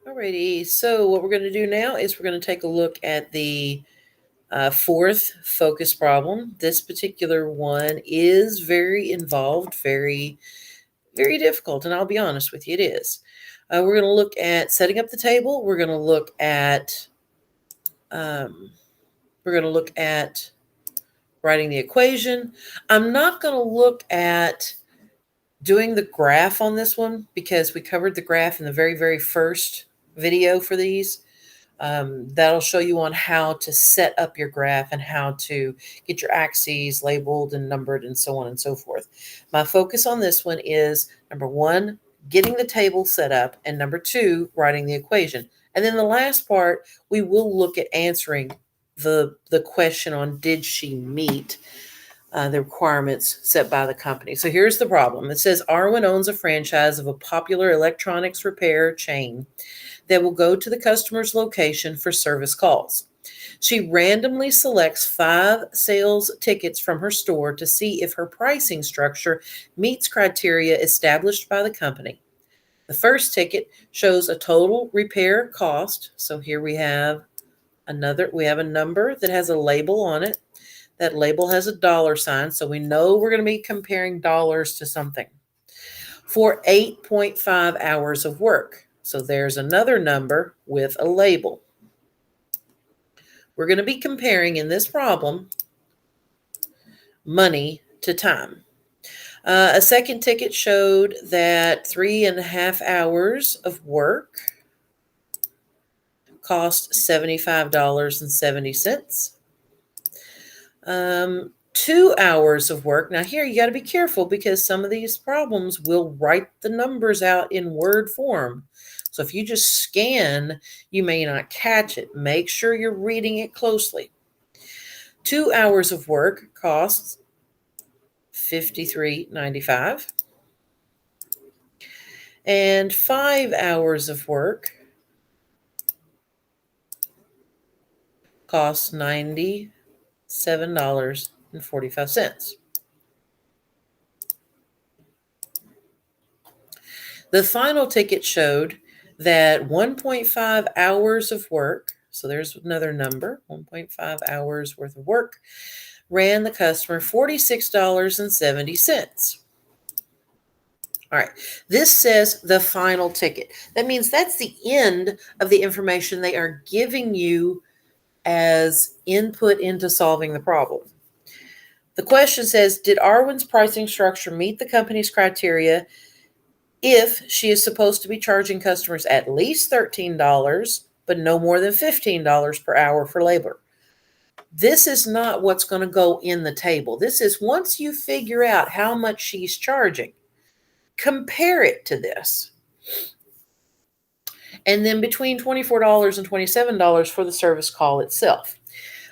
Alrighty, so what we're going to do now is we're going to take a look at the fourth focus problem. This particular one is very involved, very, very difficult, and I'll be honest with you, it is. We're going to look at setting up the table. We're going to look at writing the equation. I'm not going to look at doing the graph on this one because we covered the graph in the very, very first video for these. That'll show you on how to set up your graph and how to get your axes labeled and numbered and so on and so forth. My focus on this one is number one, getting the table set up, and number two, writing the equation. And then the last part, we will look at answering the question on did she meet the requirements set by the company. So here's the problem. It says Arwen owns a franchise of a popular electronics repair chain that will go to the customer's location for service calls. She randomly selects 5 sales tickets from her store to see if her pricing structure meets criteria established by the company. The first ticket shows a total repair cost. So here we have a number that has a label on it. That label has a dollar sign, so we know we're going to be comparing dollars to something. For 8.5 hours of work. So there's another number with a label. We're going to be comparing in this problem money to time. A second ticket showed that 3.5 hours of work cost $75.70. 2 hours of work. Now here you got to be careful because some of these problems will write the numbers out in word form. So if you just scan, you may not catch it. Make sure you're reading it closely. 2 hours of work costs $53.95. And 5 hours of work costs $97.45. The final ticket showed that 1.5 hours of work, so there's another number, 1.5 hours worth of work, ran the customer $46.70. All right, this says the final ticket. That means that's the end of the information they are giving you as input into solving the problem. The question says, did Arwen's pricing structure meet the company's criteria if she is supposed to be charging customers at least $13, but no more than $15 per hour for labor? This is not what's going to go in the table. This is once you figure out how much she's charging, compare it to this. And then between $24 and $27 for the service call itself.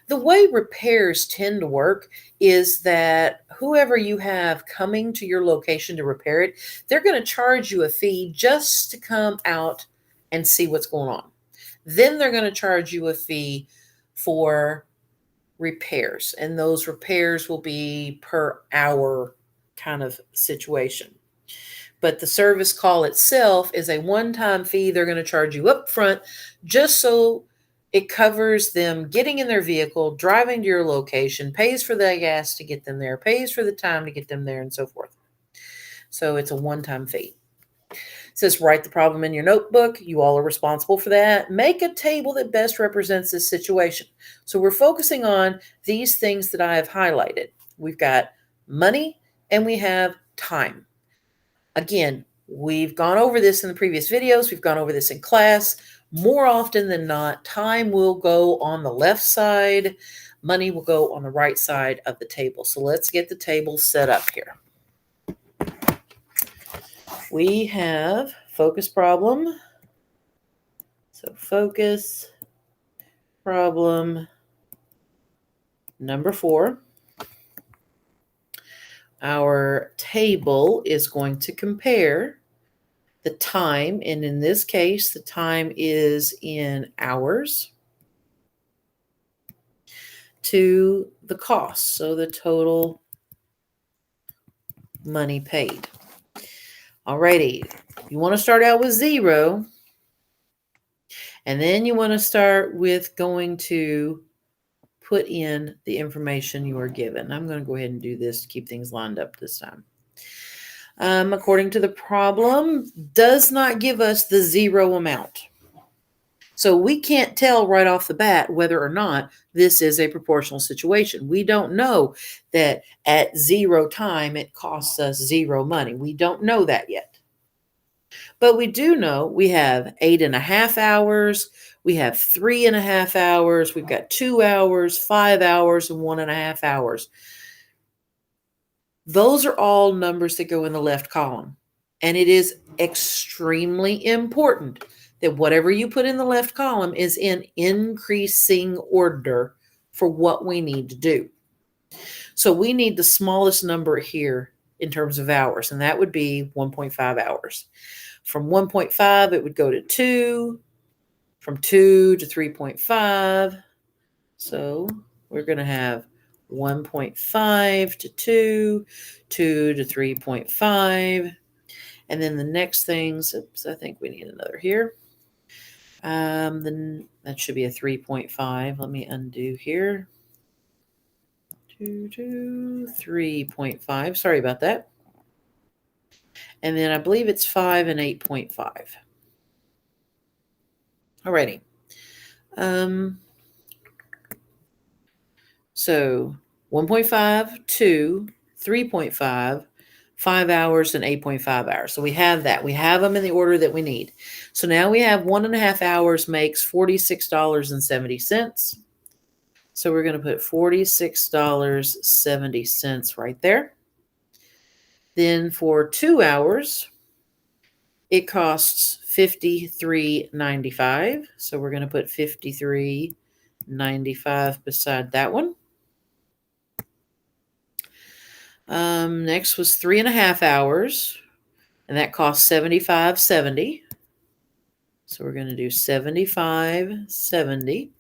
The way repairs tend to work is that whoever you have coming to your location to repair it, they're going to charge you a fee just to come out and see what's going on. Then they're going to charge you a fee for repairs, and those repairs will be per hour kind of situation. But the service call itself is a one-time fee they're going to charge you up front just so it covers them getting in their vehicle, driving to your location, pays for the gas to get them there, pays for the time to get them there, and so forth. So it's a one-time fee. It says write the problem in your notebook. You all are responsible for that. Make a table that best represents this situation. So we're focusing on these things that I have highlighted. We've got money and we have time. Again, we've gone over this in the previous videos. We've gone over this in class. More often than not, time will go on the left side. Money will go on the right side of the table. So let's get the table set up here. We have focus problem. So focus problem number 4. Our table is going to compare the time, and in this case, the time is in hours, to the cost, so the total money paid. Alrighty, you want to start out with 0. And then you want to start with going to put in the information you are given. I'm going to go ahead and do this to keep things lined up this time. According to the problem, does not give us the zero amount. So we can't tell right off the bat whether or not this is a proportional situation. We don't know that at zero time it costs us zero money. We don't know that yet. But we do know we have 8.5 hours, we have 3.5 hours, we've got 2 hours, 5 hours, and 1.5 hours. Those are all numbers that go in the left column. And it is extremely important that whatever you put in the left column is in increasing order for what we need to do. So we need the smallest number here in terms of hours, and that would be 1.5 hours. From 1.5, it would go to 2, from 2 to 3.5. So we're going to have 1.5 to 2, 2 to 3.5. And then the next things, oops, I think we need another here. Then that should be a 3.5. Let me undo here. 2 to 3.5. Sorry about that. And then I believe it's 5 and 8.5. Alrighty. So 1.5, 2, 3.5, 5 hours, and 8.5 hours. So we have that. We have them in the order that we need. So now we have 1.5 hours makes $46.70. So we're going to put $46.70 right there. Then for 2 hours, it costs $53.95. So we're going to put $53.95 beside that one. Next was 3.5 hours, and that cost $75.70. So we're going to do $75.70.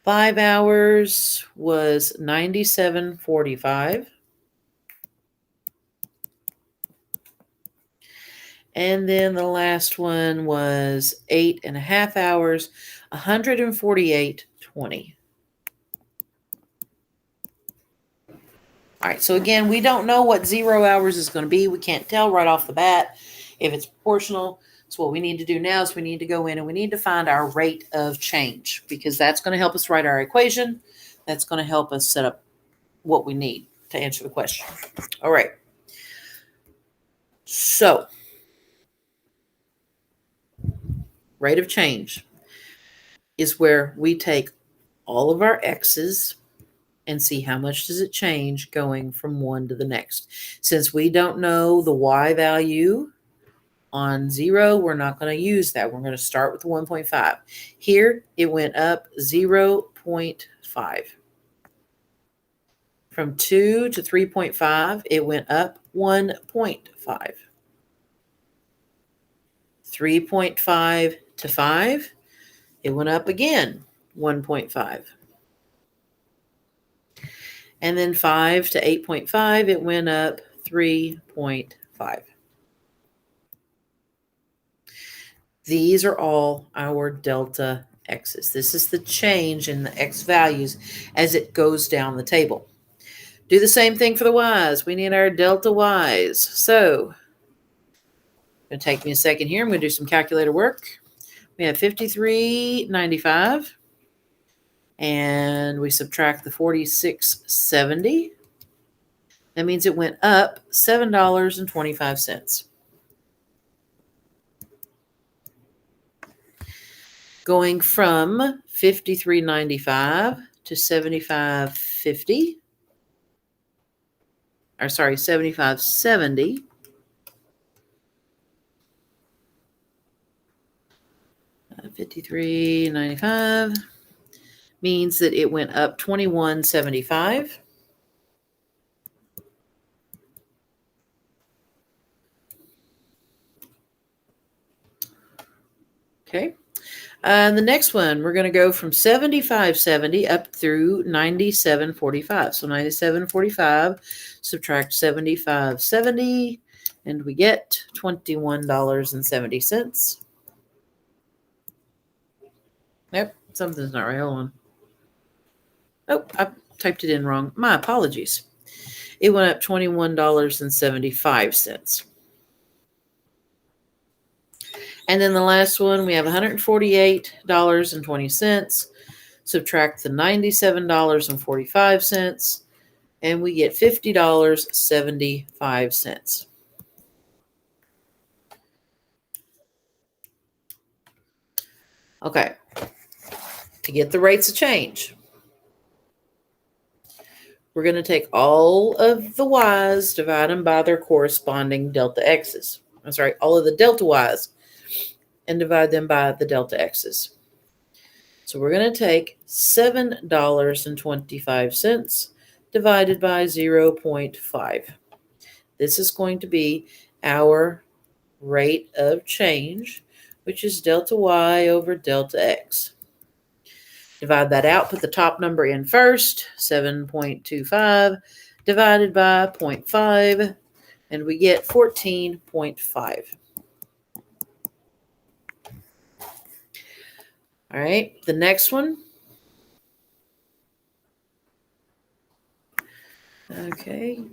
5 hours was $97.45. And then the last one was 8.5 hours, $148.20. All right, so again, we don't know what 0 hours is going to be. We can't tell right off the bat if it's proportional. So what we need to do now is we need to go in and we need to find our rate of change, because that's going to help us write our equation. That's going to help us set up what we need to answer the question. All right. So rate of change is where we take all of our x's and see how much does it change going from one to the next. Since we don't know the y value on 0, we're not going to use that. We're going to start with 1.5. Here, it went up 0.5. From 2 to 3.5, it went up 1.5. 3.5 to 5, it went up again 1.5. And then 5 to 8.5, it went up 3.5. These are all our delta x's. This is the change in the x values as it goes down the table. Do the same thing for the y's. We need our delta y's. So it's going to take me a second here. I'm going to do some calculator work. We have $53.95. And we subtract the $46.70. That means it went up $7.25. Going from $53.95 to $75.50. Or sorry, $75.70. $53.95 means that it went up $21.75. Okay. And the next one, we're going to go from $75.70 up through $97.45. So $97.45, subtract $75.70, and we get $21.70. Nope, something's not right. Hold on. Oh, I typed it in wrong. My apologies. It went up $21.75. And then the last one, we have $148.20. Subtract the $97.45, and we get $50.75. Okay, to get the rates of change, we're going to take all of the y's, divide them by their corresponding delta x's. I'm sorry, all of the delta y's, and divide them by the delta x's. So we're going to take $7.25 divided by 0.5. This is going to be our rate of change, which is delta y over delta x. Divide that out, put the top number in first, 7.25 divided by 0.5, and we get 14.5. All right, the next one. Okay,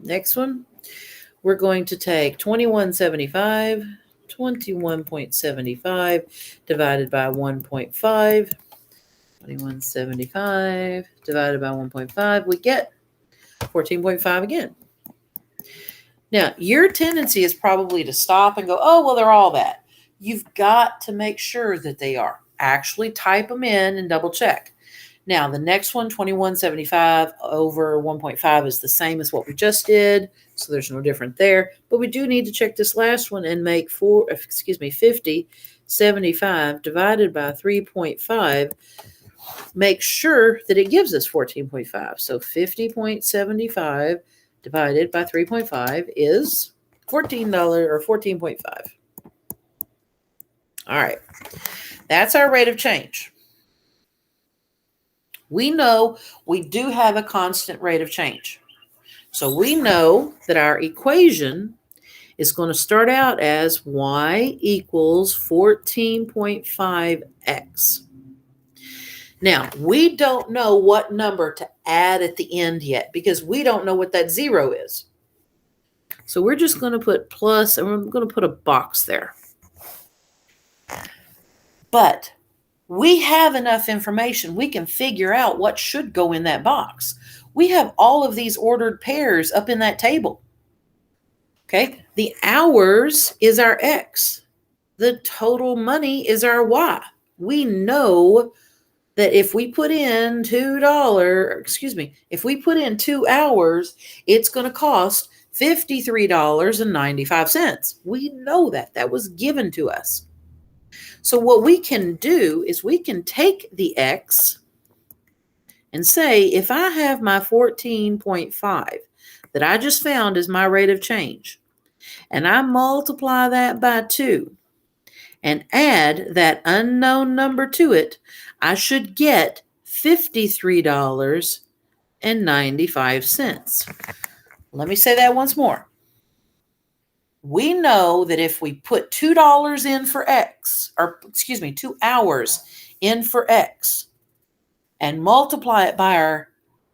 next one. We're going to take 21.75 divided by 1.5. 21.75 divided by 1.5. We get 14.5 again. Now, your tendency is probably to stop and go, oh, well, they're all that. You've got to make sure that they are. Actually type them in and double check. Now, the next one, 21.75 over 1.5 is the same as what we just did, so there's no different there. But we do need to check this last one and make 50.75 divided by 3.5. Make sure that it gives us 14.5. So 50.75 divided by 3.5 is $14 or 14.5. All right. That's our rate of change. We know we do have a constant rate of change. So we know that our equation is going to start out as y equals 14.5x. Now, we don't know what number to add at the end yet because we don't know what that 0 is. So we're just going to put plus, and we're going to put a box there. But we have enough information. We can figure out what should go in that box. We have all of these ordered pairs up in that table. Okay, the hours is our X. The total money is our Y. We know that if we put in if we put in 2 hours, it's going to cost $53.95. We know that. That was given to us. So what we can do is we can take the X and say, if I have my 14.5 that I just found as my rate of change, and I multiply that by 2 and add that unknown number to it, I should get $53.95. Let me say that once more. We know that if we put $2 in for X, 2 hours in for X, and multiply it by our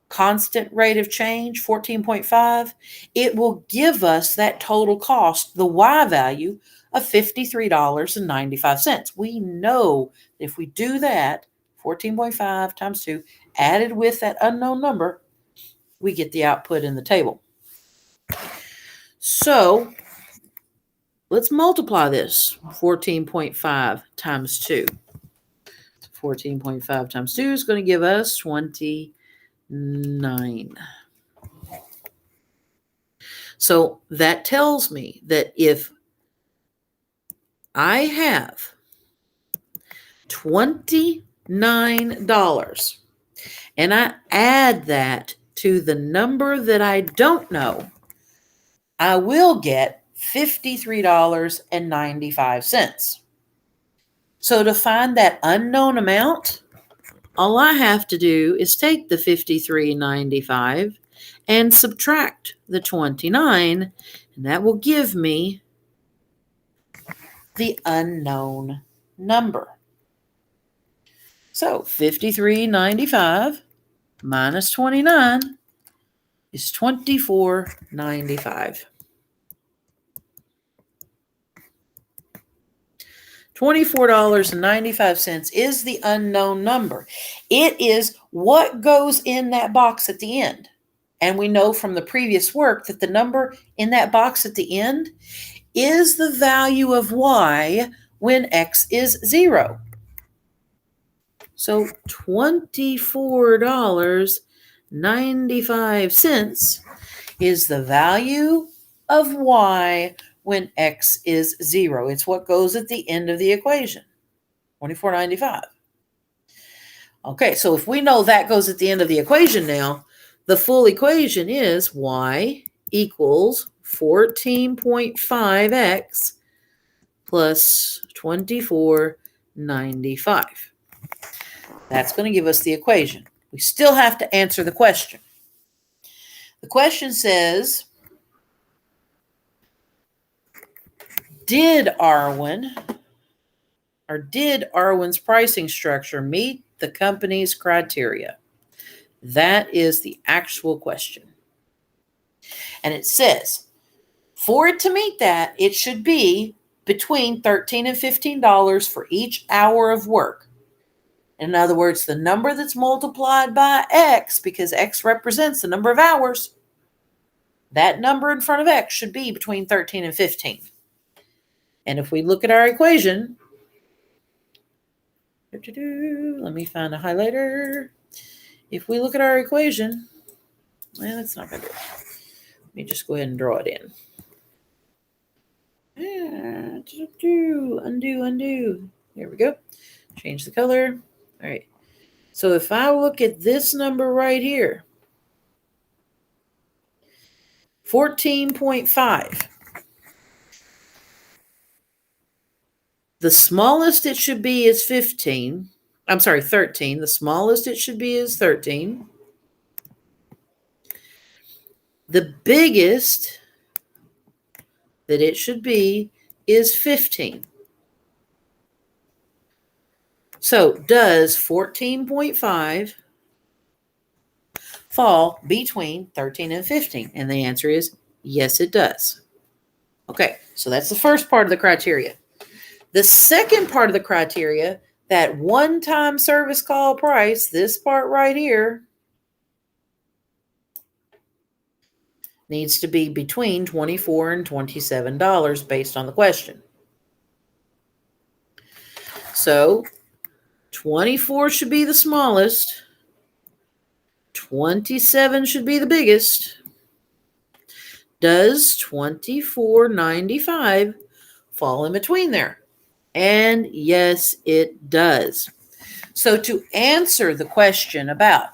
constant rate of change, 14.5, it will give us that total cost, the Y value of $53.95. We know that if we do that, 14.5 times 2, added with that unknown number, we get the output in the table. So let's multiply this, 14.5 times 2. 14.5 times 2 is going to give us 29. So that tells me that if I have $29 and I add that to the number that I don't know, I will get $53.95. So to find that unknown amount, all I have to do is take the $53.95 and subtract the 29, and that will give me the unknown number. So $53.95 minus 29 is $24.95. $24.95 is the unknown number. It is what goes in that box at the end. And we know from the previous work that the number in that box at the end is the value of y when x is 0. So $24.95 is the value of y when x is 0. It's what goes at the end of the equation, $24.95. Okay, so if we know that goes at the end of the equation now, the full equation is y equals 14.5x plus 24.95. That's going to give us the equation. We still have to answer the question. The question says, did Arwen's pricing structure meet the company's criteria? That is the actual question. And it says, for it to meet that, it should be between $13 and $15 for each hour of work. In other words, the number that's multiplied by x, because x represents the number of hours, that number in front of x should be between 13 and 15. And if we look at our equation, let me find a highlighter. If we look at our equation, well, that's not going to do it. Let me just go ahead and draw it in. Undo. There we go. Change the color. All right. So if I look at this number right here, 14.5. The smallest it should be is 13. The smallest it should be is 13. The biggest that it should be is 15. So does 14.5 fall between 13 and 15? And the answer is yes, it does. Okay, so that's the first part of the criteria. The second part of the criteria, that one-time service call price, this part right here, needs to be between $24 and $27 based on the question. So 24 should be the smallest. 27 should be the biggest. Does $24.95 fall in between there? And yes, it does. So to answer the question about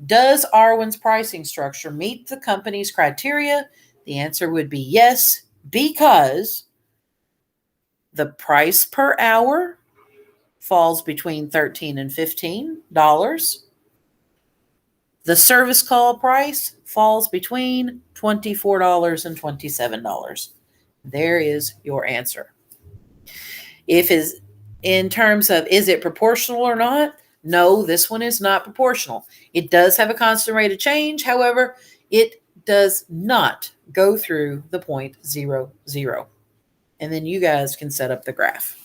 does Arwen's pricing structure meet the company's criteria, the answer would be yes, because the price per hour falls between $13 and $15. The service call price falls between $24 and $27. There is your answer. If is in terms of is it proportional or not? No, this one is not proportional. It does have a constant rate of change. However, it does not go through the point 0, 0. And then you guys can set up the graph.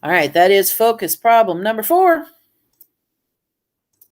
All right, that is focus problem number 4.